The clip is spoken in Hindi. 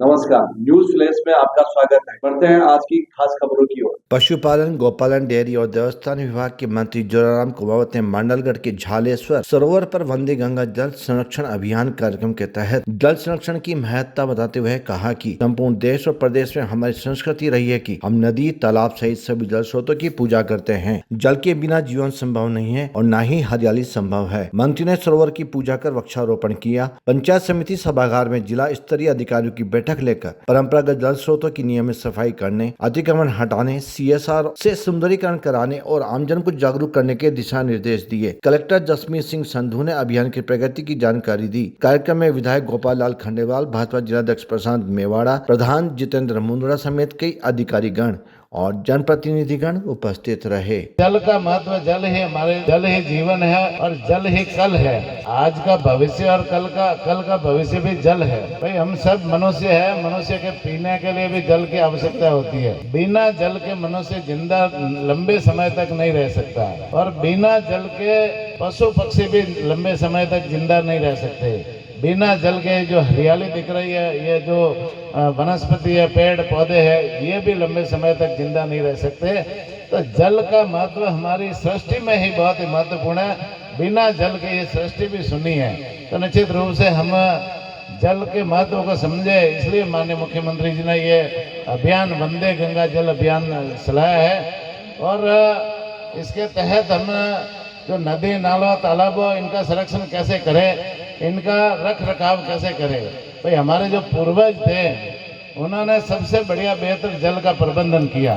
नमस्कार, न्यूज फ्लैश में आपका स्वागत है। बढ़ते हैं आज की खास खबरों की ओर। पशुपालन, गोपालन, डेयरी और देवस्थान विभाग के मंत्री जोराराम कुमावत ने मंडलगढ़ के झालेश्वर सरोवर पर वंदे गंगा जल संरक्षण अभियान कार्यक्रम के तहत जल संरक्षण की महत्ता बताते हुए कहा कि संपूर्ण देश और प्रदेश में हमारी संस्कृति रही है कि हम नदी, तालाब सहित सभी जल स्रोतों की पूजा करते हैं। जल के बिना जीवन संभव नहीं है और न ही हरियाली संभव है। मंत्री ने सरोवर की पूजा कर वृक्षारोपण किया। पंचायत समिति सभागार में जिला स्तरीय अधिकारियों की बैठक लेकर परंपरागत जल स्रोतों की नियमित सफाई करने, अतिक्रमण हटाने, CSR से सुंदरीकरण कराने और आमजन को जागरूक करने के दिशा निर्देश दिए। कलेक्टर जसमीत सिंह संधू ने अभियान की प्रगति की जानकारी दी। कार्यक्रम में विधायक गोपाल लाल खंडेलवाल, भाजपा जिलाध्यक्ष प्रशांत मेवाड़ा, प्रधान जितेंद्र मुंद्रा समेत कई अधिकारीगण और जनप्रतिनिधिगण उपस्थित रहे। जल का महत्व, जल ही हमारे, जल ही जीवन है और जल ही कल है। आज का भविष्य और कल का भविष्य भी जल है। भाई हम सब मनुष्य है, मनुष्य के पीने के लिए भी जल की आवश्यकता होती है। बिना जल के मनुष्य जिंदा लंबे समय तक नहीं रह सकता और बिना जल के पशु पक्षी भी लंबे समय तक जिंदा नहीं रह सकते। बिना जल के जो हरियाली दिख रही है, ये जो वनस्पति है, पेड़ पौधे हैं, ये भी लंबे समय तक जिंदा नहीं रह सकते। तो जल का महत्व हमारी सृष्टि में ही बहुत ही महत्वपूर्ण है। बिना जल के ये सृष्टि भी सुनी है। तो निश्चित रूप से हम जल के महत्व को समझे, इसलिए माननीय मुख्यमंत्री जी ने ये अभियान वंदे गंगा जल अभियान चलाया है। और इसके तहत हम जो नदी, नालों, तालाबों, इनका संरक्षण कैसे करें, इनका रख रखाव कैसे करें। भाई हमारे जो पूर्वज थे, उन्होंने सबसे बढ़िया बेहतर जल का प्रबंधन किया।